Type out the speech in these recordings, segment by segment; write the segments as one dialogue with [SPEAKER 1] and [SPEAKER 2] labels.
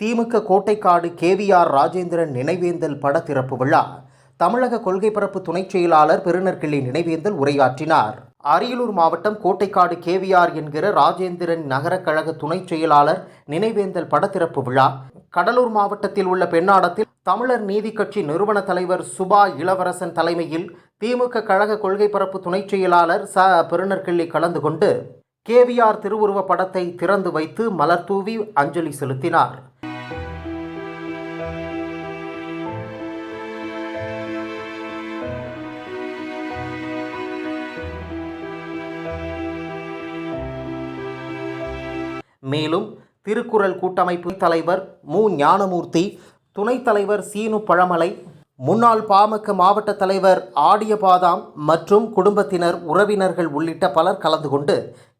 [SPEAKER 1] திமுக Kottaikadu KVR Rajendran நினைவேந்தல் பட திறப்பு விழா. தமிழக கொள்கை பரப்பு துணைச் செயலாளர் பெருநற்கிள்ளி நினைவேந்தல் உரையாற்றினார். அரியலூர் மாவட்டம் கோட்டைக்காடு KVR என்கிற ராஜேந்திரன் நகர கழக துணைச் செயலாளர் நினைவேந்தல் பட திறப்பு விழா கடலூர் மாவட்டத்தில் உள்ள பெண்ணாடத்தில் தமிழர் நீதி கட்சி நிறுவன தலைவர் சுபா இளவரசன் தலைமையில் திமுக கழக கொள்கை பரப்பு துணைச் செயலாளர் பெருநற்கிள்ளி கலந்து கொண்டு KVR திருவுருவ படத்தை திறந்து வைத்து மலர் தூவி அஞ்சலி செலுத்தினார். மேலும் திருக்குறள் கூட்டமைப்பு தலைவர் மு. ஞானமூர்த்தி, துணைத் தலைவர் சீனு பழமலை, முன்னாள் பாமக மாவட்ட தலைவர் ஆடியபாதாம் மற்றும் குடும்பத்தினர், உறவினர்கள் உள்ளிட்ட பலர் கலந்து கொண்டு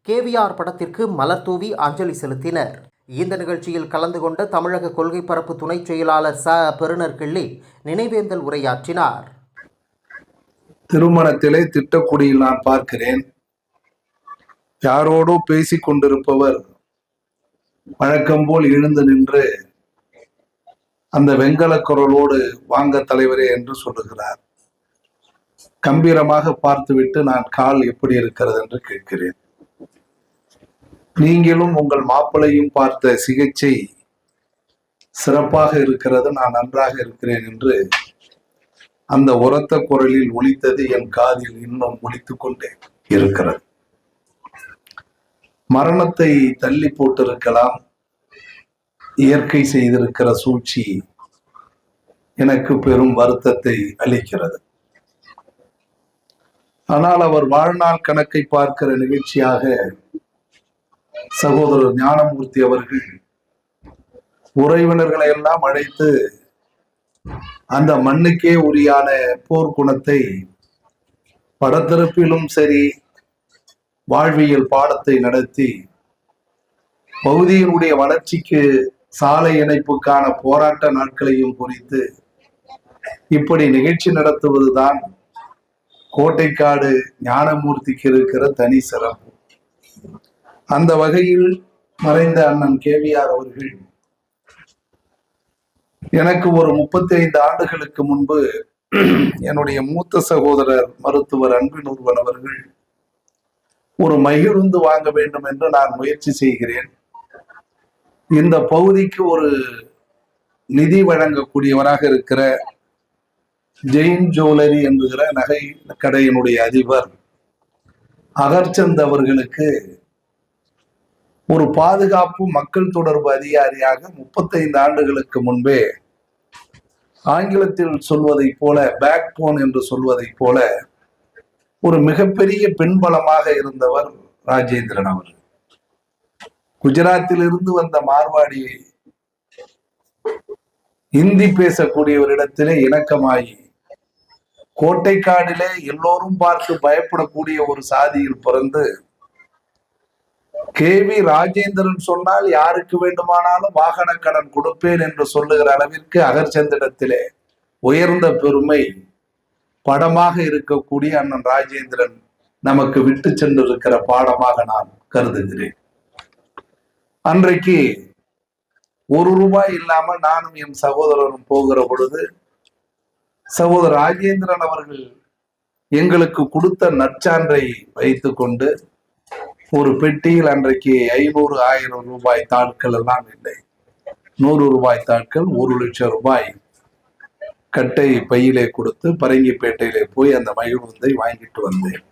[SPEAKER 1] KVR படத்திற்கு மலர் தூவி அஞ்சலி செலுத்தினர். இந்த நிகழ்ச்சியில் கலந்து கொண்ட தமிழக கொள்கை பரப்பு துணைச் செயலாளர் பெருநற்கிள்ளி நினைவேந்தல் உரையாற்றினார்.
[SPEAKER 2] திருமணத்திலே திட்டக்குடியில் நான் பார்க்கிறேன், யாரோடோ பேசிக் கொண்டிருப்பவர் வழக்கம் போல் எழுந்து நின்று அந்த வெண்கல குரலோடு வாங்க தலைவரே என்று சொல்லுகிறார். கம்பீரமாக பார்த்துவிட்டு நான் கால் எப்படி இருக்கிறது என்று கேட்கிறேன். நீங்களும் உங்கள் மாப்பிளையும் பார்த்த சிகிச்சை சிறப்பாக இருக்கிறது, நான் நன்றாக இருக்கிறேன் என்று அந்த உரத்த குரலில் ஒலித்தது என் காதில் இன்னும் ஒலித்துக் கொண்டே இருக்கிறது. மரணத்தை தள்ளி போட்டிருக்கலாம், இயற்கை செய்திருக்கிற சூழ்ச்சி எனக்கு பெரும் வருத்தத்தை அளிக்கிறது. ஆனால் அவர் வாழ்நாள் கணக்கை பார்க்கிற நிகழ்ச்சியாக சகோதரர் ஞானமூர்த்தி அவர்கள் உறவினர்களை எல்லாம் அழைத்து அந்த மண்ணுக்கே உரியான போர்க்குணத்தை படத்திறப்பிலும் சரி வாழ்வியல் பாடத்தை நடத்தி பகுதியினுடைய வளர்ச்சிக்கு சாலை இணைப்புக்கான போராட்ட நாட்களையும் குறித்து இப்படி நிகழ்ச்சி நடத்துவதுதான் கோட்டைக்காடு ஞானமூர்த்திக்கு இருக்கிற தனி சிறப்பு. அந்த வகையில் மறைந்த அண்ணன் KVR அவர்கள் எனக்கு ஒரு 35 ஆண்டுகளுக்கு முன்பு என்னுடைய மூத்த சகோதரர் மருத்துவர் அன்பினூர்வன் அவர்கள் ஒரு மகிழுந்து வாங்க வேண்டும் என்று நான் முயற்சி செய்கிறேன். இந்த பகுதிக்கு ஒரு நிதி வழங்கக்கூடியவராக இருக்கிற ஜெயின் ஜுவல்லரி என்கிற நகை கடையினுடைய அதிபர் அகர்ச்சந்த் அவர்களுக்கு ஒரு பாதுகாப்பு மக்கள் தொடர்பு அதிகாரியாக 35 ஆண்டுகளுக்கு முன்பே ஆங்கிலத்தில் சொல்வதை போல பேக் போன் என்று சொல்வதை போல ஒரு மிகப்பெரிய பின்பலமாக இருந்தவர் ராஜேந்திரன் அவர்கள். குஜராத்தில் இருந்து வந்த மார்வாடி ஹிந்தி பேசக்கூடியவரிடத்திலே இணக்கமாகி கோட்டைக்காடிலே எல்லோரும் பார்த்து பயப்படக்கூடிய ஒரு சாதியில் பிறந்து KV ராஜேந்திரன் சொன்னால் யாருக்கு வேண்டுமானாலும் வாகன கடன் கொடுப்பேன் என்று சொல்லுகிற அளவிற்கு அகர்ச்சந்திடத்திலே உயர்ந்த பெருமை படமாக இருக்கக்கூடிய அண்ணன் ராஜேந்திரன் நமக்கு விட்டு சென்றிருக்கிற பாடமாக நான் கருதுகிறேன். அன்றைக்கு ₹1 இல்லாமல் நானும் என் சகோதரரும் போகிற பொழுது சகோதரர் ராஜேந்திரன் அவர்கள் எங்களுக்கு கொடுத்த நற்சான்றை வைத்துக் கொண்டு ஒரு பெட்டியில் அன்றைக்கு 500, 1000 ரூபாய் தாட்கள் எல்லாம் இல்லை, ₹100 தாட்கள், ₹1,00,000 கட்டை பையிலே கொடுத்து பரங்கிப்பேட்டையிலே போய் அந்த மகிழ்வுந்தை வாங்கிட்டு வந்தேன்.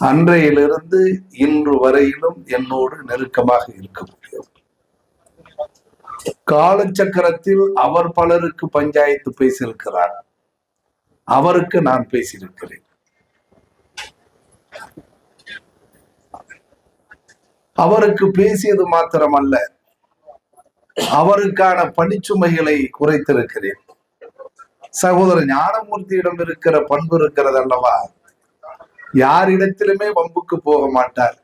[SPEAKER 2] அன்றையிலிருந்து இன்று வரையிலும் என்னோடு நெருக்கமாக இருக்க முடியும். காலச்சக்கரத்தில் அவர் பலருக்கு பஞ்சாயத்து பேசியிருக்கிறார், அவருக்கு நான் பேசியிருக்கிறேன். அவருக்கு பேசியது மாத்திரமல்ல, அவருக்கான பணிச்சுமைகளை குறைத்திருக்கிறேன். சகோதரர் ஞானமூர்த்தியிடம் இருக்கிற பண்பு இருக்கிறது அல்லவா, யாரிடத்திலுமே வம்புக்கு போக மாட்டார்.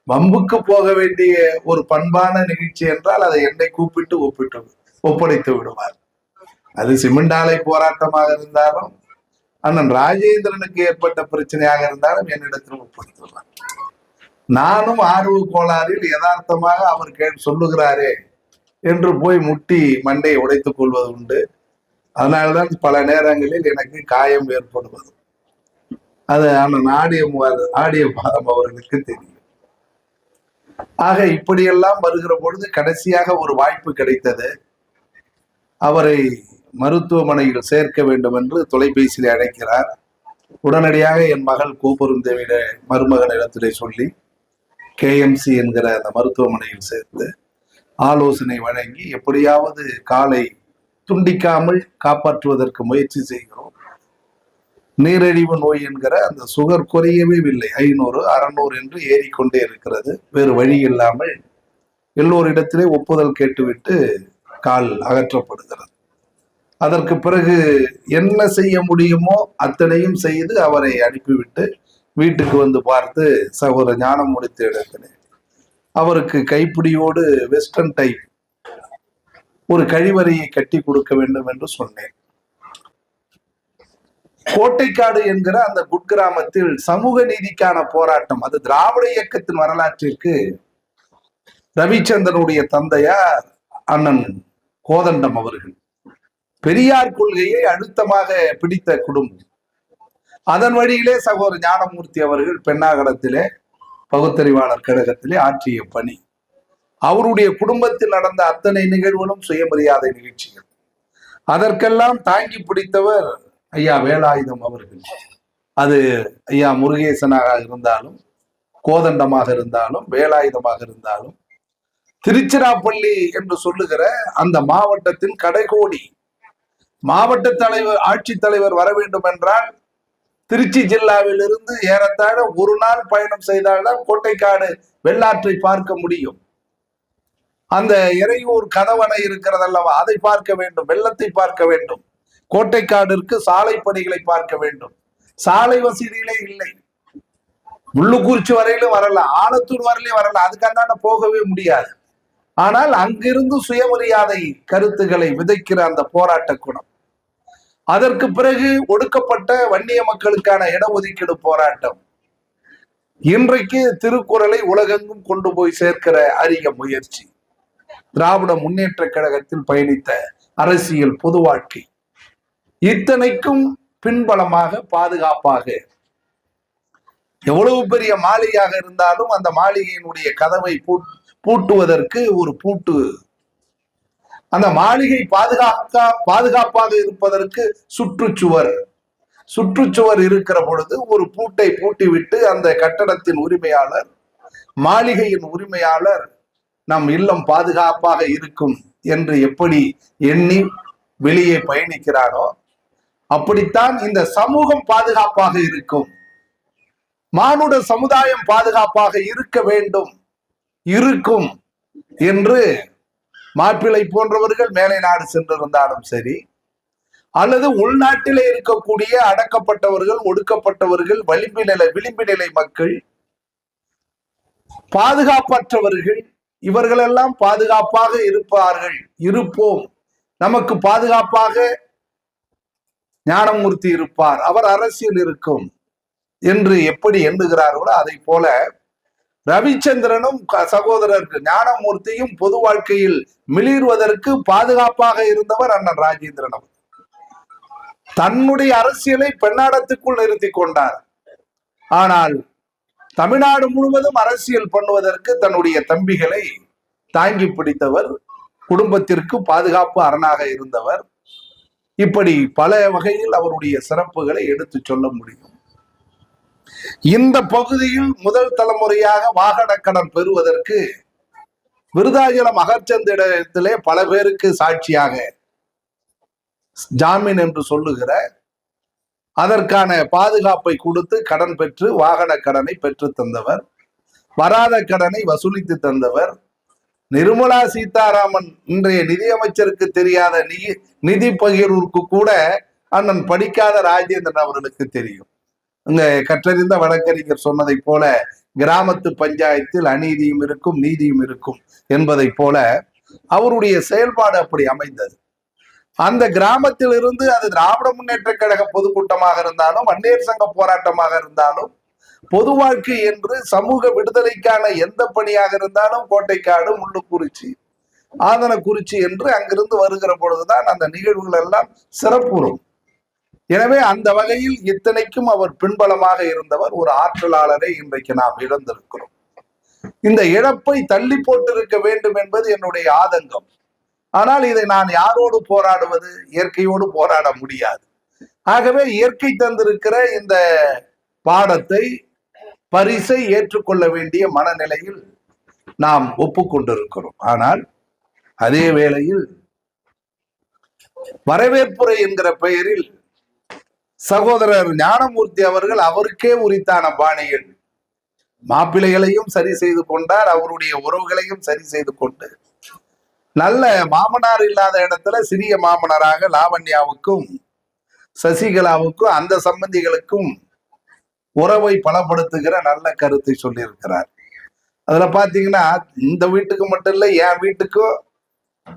[SPEAKER 2] வம்புக்கு போக வேண்டிய ஒரு பண்பான நிகழ்ச்சி என்றால் அதை என்னை கூப்பிட்டு ஒப்படைத்து விடுவார். அது சிமெண்ட் ஆலை போராட்டமாக இருந்தாலும், அண்ணன் ராஜேந்திரனுக்கு ஏற்பட்ட பிரச்சனையாக இருந்தாலும் என்னிடத்தில் ஒப்படைத்துள்ளார். நானும் ஆர்வ கோளாறில் யதார்த்தமாக அவர் சொல்லுகிறாரே என்று போய் முட்டி மண்டையை உடைத்துக் கொள்வது உண்டு. அதனால்தான் பல நேரங்களில் எனக்கு காயம் ஏற்படுவது. அது அண்ணன் ஆடிய பாதம் அவர்களுக்கு தெரியும். ஆக இப்படியெல்லாம் வருகிற பொழுது கடைசியாக ஒரு வாய்ப்பு கிடைத்தது. அவரை மருத்துவமனையில் சேர்க்க வேண்டும் என்று தொலைபேசியில் அழைக்கிறார். உடனடியாக என் மகள் கோபுருந்தேவிட மருமகன் இடத்திலே சொல்லி KMC என்கிற அந்த மருத்துவமனையில் சேர்த்து ஆலோசனை வழங்கி எப்படியாவது காலை துண்டிக்காமல் காப்பாற்றுவதற்கு முயற்சி செய்கிறோம். நீரிழிவு நோய் என்கிற அந்த சுகர் குறையவே இல்லை. 500, 600 என்று ஏறிக்கொண்டே இருக்கிறது. வேறு வழி இல்லாமல் எல்லோரிடத்திலே ஒப்புதல் கேட்டுவிட்டு கால் அகற்றப்படுகிறது. அதற்கு பிறகு என்ன செய்ய முடியுமோ அத்தனையும் செய்து அவரை அனுப்பிவிட்டு வீட்டுக்கு வந்து பார்த்து சகோதர ஞானம் முடித்த இடத்திலே அவருக்கு கைப்பிடியோடு வெஸ்டர்ன் டைப் ஒரு கழிவறையை கட்டி கொடுக்க வேண்டும் என்று சொன்னேன். கோட்டைக்காடு என்கிற அந்த குட்கிராமத்தில் சமூக நீதிக்கான போராட்டம், அது திராவிட இயக்கத்தின் வரலாற்றிற்கு ரவிச்சந்திரனுடைய தந்தையார் அண்ணன் கோதண்டம் அவர்கள் பெரியார் கொள்கையை அழுத்தமாக பிடித்த குடும்பம். அதன் வழியிலே சகோதர ஞானமூர்த்தி அவர்கள் பெண்ணாகரத்திலே பகுத்தறிவாளர் கழகத்திலே ஆற்றிய பணி, அவருடைய குடும்பத்தில் நடந்த அத்தனை நிகழ்வுகளும் சுயமரியாதை நிகழ்ச்சிகள். அதற்கெல்லாம் தாங்கி பிடித்தவர் ஐயா வேலாயுதம் அவர்கள். அது ஐயா முருகேசனாக இருந்தாலும், கோதண்டமாக இருந்தாலும், வேலாயுதமாக இருந்தாலும், திருச்சிராப்பள்ளி என்று சொல்லுகிற அந்த மாவட்டத்தின் கடைகோடி மாவட்ட தலைவர், ஆட்சித்தலைவர் வர வேண்டும் என்றால் திருச்சி ஜில்லாவில் இருந்து ஏறத்தாழ ஒரு நாள் பயணம் செய்தால்தான் கோட்டைக்காடு வெள்ளாற்றை பார்க்க முடியும். அந்த இறையூர் கதவணை இருக்கிறது அல்லவா, அதை பார்க்க வேண்டும், வெள்ளத்தை பார்க்க வேண்டும். கோட்டைக்காடிற்கு சாலை பணிகளை பார்க்க வேண்டும். சாலை வசதிகளே இல்லை. முள்ளுக்குறிச்சி வரையிலும் வரலாம், ஆலத்தூர் வரையிலும் வரலாம், அதுக்கான போகவே முடியாது. ஆனால் அங்கிருந்து சுயமரியாதை கருத்துக்களை விதைக்கிற அந்த போராட்ட குணம், அதற்கு பிறகு ஒடுக்கப்பட்ட வன்னிய மக்களுக்கான இடஒதுக்கீடு போராட்டம், இன்றைக்கு திருக்குறளை உலகெங்கும் கொண்டு போய் சேர்க்கிற அரிய முயற்சி, திராவிட முன்னேற்ற கழகத்தில் பயணித்த அரசியல் பொது வாழ்க்கை, இத்தனைக்கும் பின்பலமாக பாதுகாப்பாக எவ்வளவு பெரிய மாளிகையாக இருந்தாலும் அந்த மாளிகையினுடைய கதவை பூட்டுவதற்கு ஒரு பூட்டு, அந்த மாளிகை பாதுகாப்பாக இருப்பதற்கு சுற்றுச்சுவர் இருக்கிற பொழுது ஒரு பூட்டை பூட்டிவிட்டு அந்த கட்டடத்தின் உரிமையாளர், மாளிகையின் உரிமையாளர் நம் இல்லம் பாதுகாப்பாக இருக்கும் என்று எப்படி எண்ணி வெளியே பயணிக்கிறாரோ அப்படித்தான் இந்த சமூகம் பாதுகாப்பாக இருக்கும், மானுட சமுதாயம் பாதுகாப்பாக இருக்க வேண்டும், இருக்கும் என்று மாப்பிள்ளை போன்றவர்கள் மேலை நாடு சென்றிருந்தாலும் சரி, அல்லது உள்நாட்டிலே இருக்கக்கூடிய அடக்கப்பட்டவர்கள், ஒடுக்கப்பட்டவர்கள், விளிம்பு நிலை மக்கள், பாதுகாப்பற்றவர்கள், இவர்களெல்லாம் பாதுகாப்பாக இருப்போம், நமக்கு பாதுகாப்பாக ஞானமூர்த்தி இருப்பார், அவர் அரசியல் இருக்கும் என்று எப்படி எண்ணுகிறார்களோ அதை போல ரவிச்சந்திரனும் சகோதரருக்கு ஞானமூர்த்தியும் பொது வாழ்க்கையில் மிளிர்வதற்கு பாதுகாப்பாக இருந்தவர் அண்ணன் ராஜேந்திரன் அவர். தன்னுடைய அரசியலை பெண்ணாடத்துக்குள் நிறுத்தி கொண்டார். ஆனால் தமிழ்நாடு முழுவதும் அரசியல் பண்ணுவதற்கு தன்னுடைய தம்பிகளை தாங்கி பிடித்தவர், குடும்பத்திற்கு பாதுகாப்பு அரணாக இருந்தவர். இப்படி பல வகையில் அவருடைய சிறப்புகளை எடுத்து சொல்ல முடியும். இந்த பகுதியில் முதல் தலைமுறையாக வாகன கடன் பெறுவதற்கு விருதாச்சலம் அகர்ச்சந்திடத்திலே பல பேருக்கு சாட்சியாக ஜாமீன் என்று சொல்லுகிற அதற்கான பாதுகாப்பை கொடுத்து கடன் பெற்று வாகன கடனை பெற்று தந்தவர், வராத கடனை வசூலித்து தந்தவர். நிர்மலா சீதாராமன் இன்றைய நிதியமைச்சருக்கு தெரியாத நிதி பகிர்வுக்கு கூட அண்ணன் படிக்காத ராஜேந்திரன் அவர்களுக்கு தெரியும். இங்க கற்றறிந்த வழக்கறிஞர் சொன்னதை போல கிராமத்து பஞ்சாயத்தில் அநீதியும் இருக்கும் நீதியும் இருக்கும் என்பதை போல அவருடைய செயல்பாடு அப்படி அமைந்தது. அந்த கிராமத்தில் இருந்து அது திராவிட முன்னேற்ற கழக பொதுக்கூட்டமாக இருந்தாலும், வன்னியர் சங்க போராட்டமாக இருந்தாலும், பொது வாழ்க்கை என்று சமூக விடுதலைக்கான எந்த பணியாக இருந்தாலும் கோட்டைக்காடு, முள்ளுக்குறிச்சி, ஆதனக்குறிச்சி என்று அங்கிருந்து வருகிற பொழுதுதான் அந்த நிகழ்வுகள் எல்லாம் சிறப்புறும். எனவே அந்த வகையில் இத்தனைக்கும் அவர் பின்பலமாக இருந்தவர். ஒரு ஆற்றலாளரை இன்றைக்கு நாம் இழந்திருக்கிறோம். இந்த இழப்பை தள்ளி போட்டிருக்க வேண்டும் என்பது என்னுடைய ஆதங்கம். ஆனால் இதை நான் யாரோடு போராடுவது? இயற்கையோடு போராட முடியாது. ஆகவே இயற்கை தந்திருக்கிற இந்த பாடத்தை, பரிசை ஏற்றுக்கொள்ள வேண்டிய மனநிலையில் நாம் ஒப்புக்கொண்டிருக்கிறோம். ஆனால் அதே வேளையில் வரவேற்புரை என்கிற பெயரில் சகோதரர் ஞானமூர்த்தி அவர்கள் அவருக்கே உரித்தான பாணியில் மாப்பிள்ளைகளையும் சரி செய்து கொண்டார், அவருடைய உறவுகளையும் சரி செய்து கொண்டு நல்ல மாமனார் இல்லாத இடத்துல சிறிய மாமனாராக லாவண்யாவுக்கும் சசிகலாவுக்கும் அந்த சம்பந்திகளுக்கும் உறவை பலப்படுத்துகிற நல்ல கருத்தை சொல்லியிருக்கிறார். அதுல பாத்தீங்கன்னா இந்த வீட்டுக்கு மட்டும் இல்ல, என் வீட்டுக்கும்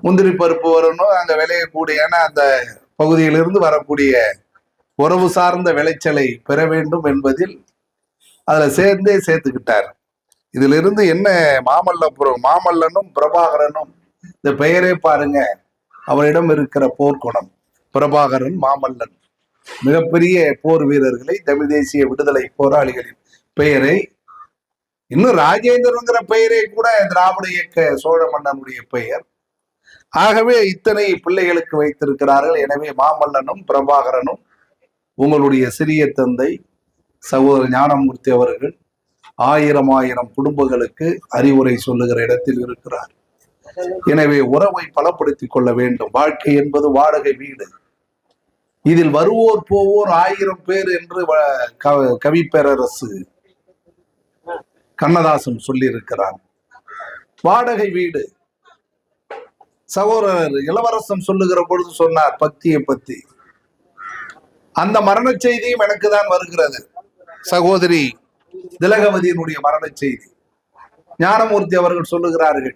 [SPEAKER 2] முந்திரி பருப்பு வரணும், அங்க விளையக்கூடிய அந்த பகுதியிலிருந்து வரக்கூடிய உறவு சார்ந்த விளைச்சலை பெற வேண்டும் என்பதில் அதுல சேர்த்துக்கிட்டார். இதுல இருந்து என்ன மாமல்லனும் பிரபாகரனும், இந்த பெயரே பாருங்க, அவரிடம் இருக்கிற போர்க்குணம். பிரபாகரன், மாமல்லன் மிகப்பெரிய போர் வீரர்களை, தமிழ் தேசிய விடுதலை போராளிகளின் பெயரை, இன்னும் ராஜேந்திரங்கிற பெயரே கூட திராவிட இயக்க சோழ மன்னனுடைய பெயர். ஆகவே இத்தனை பிள்ளைகளுக்கு வைத்திருக்கிறார்கள். எனவே மாமல்லனும் பிரபாகரனும் உங்களுடைய சிறிய தந்தை சகோதரர் ஞானமூர்த்தி அவர்கள் 1000 குடும்பங்களுக்கு அறிவுரை சொல்லுகிற இடத்தில் இருக்கிறார். எனவே உறவை பலப்படுத்திக் கொள்ள வேண்டும். வாழ்க்கை என்பது வாடகை வீடு. இதில் வருவோர் போவோர் 1000 பேர் என்று கவிப்பேரரசு கண்ணதாசன் சொல்லி இருக்கிறார். வாடகை வீடு. சகோதரர் இளவரசன் சொல்லுகிற பொழுது சொன்னார் பக்தியை பத்தி. அந்த மரண செய்தியும் எனக்கு தான் வருகிறது. சகோதரி திலகவதியினுடைய மரண செய்தி ஞானமூர்த்தி அவர்கள் சொல்லுகிறார்கள்.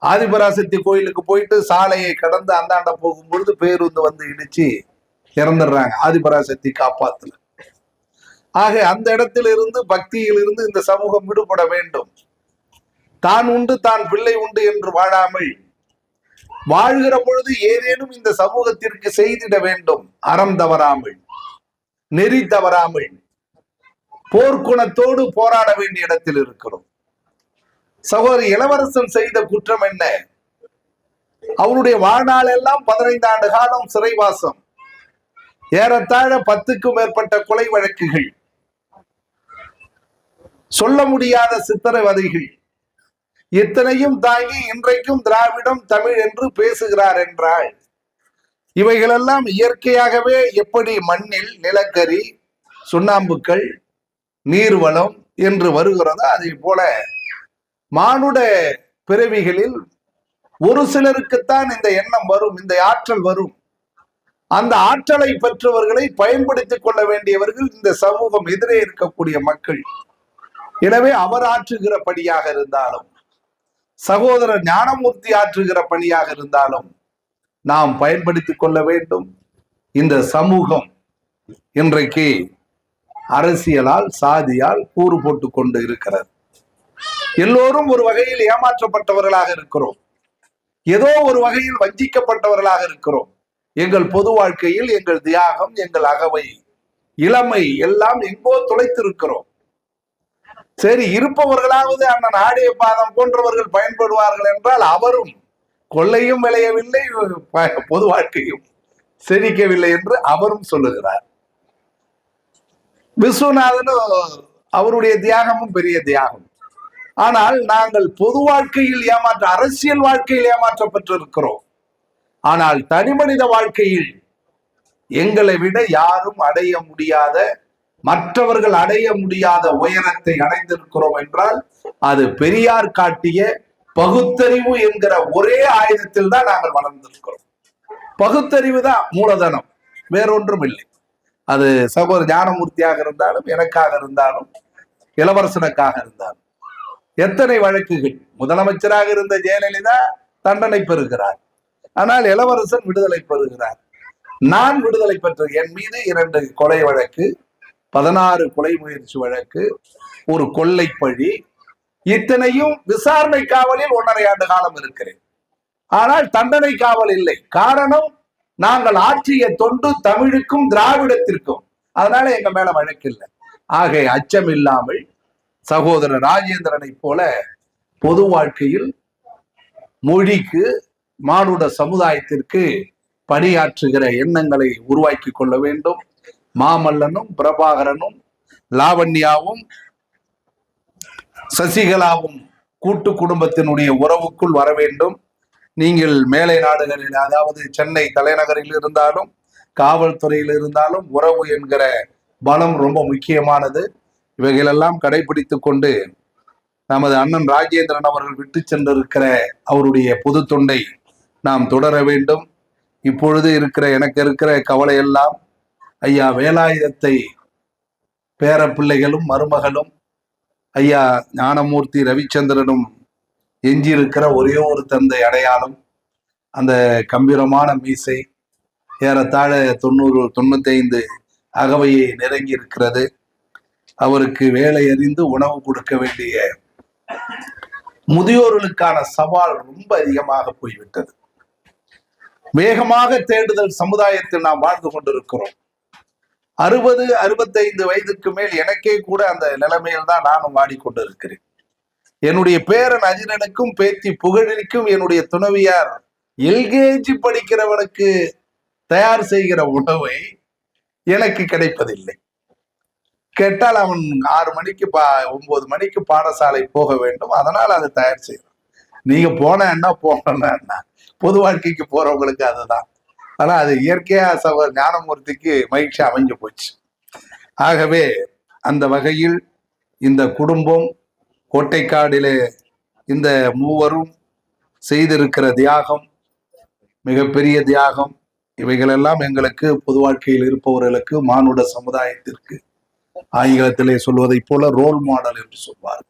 [SPEAKER 2] ஆதிபராசக்தி கோயிலுக்கு போயிட்டு சாலையை கடந்து அந்தாண்ட போகும்பொழுது பேருந்து வந்து இடிச்சு இறந்துடுறாங்க. ஆதிபராசக்தி காப்பாத்துல. ஆக அந்த இடத்திலிருந்து, பக்தியிலிருந்து இந்த சமூகம் விடுபட வேண்டும். தான் உண்டு தான் பிள்ளை உண்டு என்று வாழாமல் வாழ்கிற பொழுது ஏதேனும் இந்த சமூகத்திற்கு செய்திட வேண்டும். அறம் தவறாமல், நெறி தவறாமல், போர்க்குணத்தோடு போராட வேண்டிய இடத்தில் இருக்கிறோம். சகோதரி இளவரசன் செய்த குற்றம் என்ன? அவருடைய வாழ்நாள் எல்லாம் 15 ஆண்டு காலம் சிறைவாசம், ஏறத்தாழ 10க்கும் மேற்பட்ட கொலை வழக்குகள், சொல்ல முடியாத சித்திரவதைகள், இத்தனையும் தாங்கி இன்றைக்கும் திராவிடம் தமிழ் என்று பேசுகிறார் என்றால், இவைகளெல்லாம் இயற்கையாகவே எப்படி மண்ணில் நிலக்கரி, சுண்ணாம்புக்கள், நீர்வளம் என்று வருகிறதோ அதே போல மானுட பிறவிகளில் ஒரு சிலருக்குத்தான் இந்த எண்ணம் வரும், இந்த ஆற்றல் வரும். அந்த ஆற்றலை பெற்றவர்களை பயன்படுத்திக் கொள்ள வேண்டியவர்கள் இந்த சமூகம், எதிரே இருக்கக்கூடிய மக்கள். எனவே அவர் ஆற்றுகிற பணியாக இருந்தாலும், சகோதரர் ஞானமூர்த்தி ஆற்றுகிற பணியாக இருந்தாலும் நாம் பயன்படுத்திக் கொள்ள வேண்டும். இந்த சமூகம் இன்றைக்கு அரசியலால், சாதியால் கூறு போட்டுக் கொண்டு இருக்கிறது. எல்லோரும் ஒரு வகையில் ஏமாற்றப்பட்டவர்களாக இருக்கிறோம், ஏதோ ஒரு வகையில் வஞ்சிக்கப்பட்டவர்களாக இருக்கிறோம். எங்கள் பொது வாழ்க்கையில் எங்கள் தியாகம், எங்கள் அகவை, இளமை எல்லாம் எங்கோ தொலைத்திருக்கிறோம். சரி, இருப்பவர்களாவது அண்ணன் ஆடிய பாதம் போன்றவர்கள் பயன்படுவார்கள் என்றால் அவரும் கொள்ளையும் விளையவில்லை, பொது வாழ்க்கையும் செழிக்கவில்லை என்று அவரும் சொல்லுகிறார். விஸ்வநாதனும் அவருடைய தியாகமும் பெரிய தியாகம். ஆனால் நாங்கள் பொது வாழ்க்கையில் அரசியல் வாழ்க்கையில் ஏமாற்றப்பட்டிருக்கிறோம். ஆனால் தனி மனித வாழ்க்கையில் எங்களை விட யாரும் அடைய முடியாத, மற்றவர்கள் அடைய முடியாத உயரத்தை அடைந்திருக்கிறோம் என்றால் அது பெரியார் காட்டிய பகுத்தறிவு என்கிற ஒரே ஆயுதத்தில் தான் நாங்கள் வளர்ந்திருக்கிறோம். பகுத்தறிவு தான் மூலதனம், வேறொன்றும் இல்லை. அது சகோதரர் ஞானமூர்த்தியாக இருந்தாலும், எனக்காக இருந்தாலும், இளவரசனுக்காக இருந்தாலும். எத்தனை வழக்குகள்! முதலமைச்சராக இருந்த ஜெயலலிதா தண்டனை பெறுகிறார், ஆனால் இளவரசன் விடுதலை பெறுகிறார். நான் விடுதலை பெற்ற, என் மீது 2 கொலை வழக்கு, 16 கொலை முயற்சி வழக்கு, ஒரு கொள்ளை பழி, இத்தனையும் விசாரணை காவலில் 1.5 ஆண்டு காலம் இருக்கிறேன். ஆனால் தண்டனை காவல் இல்லை. காரணம், நாங்கள் ஆற்றிய தொண்டு தமிழுக்கும் திராவிடத்திற்கும், அதனால எங்க மேல வழக்கு இல்லை. ஆக அச்சம் இல்லாமல் சகோதரர் ராஜேந்திரனை போல பொது வாழ்க்கையில் மொழிக்கு, மானுட சமுதாயத்திற்கு பணியாற்றுகிற எண்ணங்களை உருவாக்கி கொள்ள வேண்டும். மாமல்லனும் பிரபாகரனும் லாவண்யாவும் சசிகலாவும் கூட்டு குடும்பத்தினுடைய உறவுக்குள் வர வேண்டும். நீங்கள் மேலை நாடுகளில், அதாவது சென்னை தலைநகரில் இருந்தாலும் காவல்துறையில் இருந்தாலும் உறவு என்கிற பலம் ரொம்ப முக்கியமானது. இவைகளெல்லாம் கடைபிடித்துக் கொண்டு நமது அண்ணன் ராஜேந்திரன் அவர்கள் விட்டு சென்றிருக்கிற அவருடைய பொது தொண்டை நாம் தொடர வேண்டும். இப்பொழுது எனக்கு இருக்கிற கவலை எல்லாம், ஐயா வேலாயுதத்தை பேர பிள்ளைகளும் மருமகளும் ஐயா ஞானமூர்த்தி ரவிச்சந்திரனும் எஞ்சியிருக்கிற ஒரே ஒரு தந்தை அடையாளம், அந்த கம்பீரமான மீசை, ஏறத்தாழ 90-95 அகவையை நெருங்கி இருக்கிறது. அவருக்கு வேலை அறிந்து உணவு கொடுக்க வேண்டிய முதியோர்களுக்கான சவால் ரொம்ப அதிகமாக போய்விட்டது. வேகமாக தேடுதல் சமுதாயத்தில் நாம் வாழ்ந்து கொண்டிருக்கிறோம். 60-65 வயதுக்கு மேல் எனக்கே கூட அந்த நிலைமையில் தான் நானும் வாடிக்கொண்டிருக்கிறேன். என்னுடைய பேரன் அஜிரனுக்கும் பேத்தி புகழிற்கும் என்னுடைய துணைவியார் எல்கேஜி படிக்கிறவனுக்கு தயார் செய்கிற உணவை எனக்கு கிடைப்பதில்லை. கேட்டால் அவன் 6 மணிக்கு 9 மணிக்கு பாடசாலை போக வேண்டும், அதனால் அதை தயார் செய்யணும். நீங்க போனா போனா பொது வாழ்க்கைக்கு போறவங்களுக்கு அதுதான். ஆனா அது இயற்கையா ஞானமூர்த்திக்கு மகிழ்ச்சி அமைஞ்சு போச்சு. ஆகவே அந்த வகையில் இந்த குடும்பம் கோட்டைக்காடிலே இந்த மூவரும் செய்திருக்கிற தியாகம் மிகப்பெரிய தியாகம். இவைகளெல்லாம் எங்களுக்கு பொது வாழ்க்கையில் இருப்பவர்களுக்கு, மானுட சமுதாயத்திற்கு, ஆங்கிலத்திலே சொல்வதை போல ரோல் மாடல் என்று சொல்வார்கள்.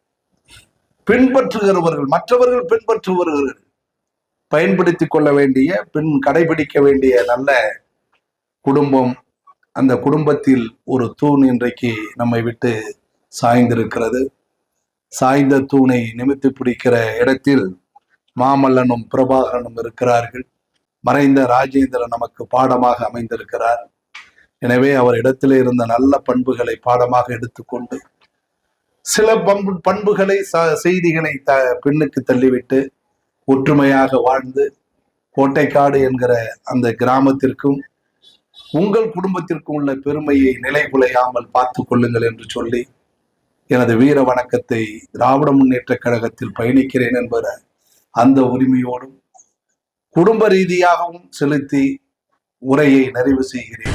[SPEAKER 2] பின்பற்றுகிறவர்கள், மற்றவர்கள் பின்பற்றுபவர்கள் பயன்படுத்திக் கொள்ள வேண்டிய, கடைபிடிக்க வேண்டிய நல்ல குடும்பம். அந்த குடும்பத்தில் ஒரு தூண் இன்றைக்கு நம்மை விட்டு சாய்ந்திருக்கிறது. சாய்ந்த தூணை நிமித்தி பிடிக்கிற இடத்தில் மாமல்லனும் பிரபாகரனும் இருக்கிறார்கள். மறைந்த ராஜேந்திரன் நமக்கு பாடமாக அமைந்திருக்கிறார். எனவே அவர் இடத்திலே இருந்த நல்ல பண்புகளை பாடமாக எடுத்துக்கொண்டு சில பண்புகளை செய்திகளை பின்னுக்கு தள்ளிவிட்டு ஒற்றுமையாக வாழ்ந்து கோட்டைக்காடு என்கிற அந்த கிராமத்திற்கும் உங்கள் குடும்பத்திற்கும் உள்ள பெருமையை நிலைகுலையாமல் பார்த்து கொள்ளுங்கள் என்று சொல்லி எனது வீர வணக்கத்தை திராவிட முன்னேற்ற கழகத்தில் பயணிக்கிறேன் என்பத அந்த உரிமையோடும் குடும்ப ரீதியாகவும் செலுத்தி உரையை நிறைவு செய்கிறேன்.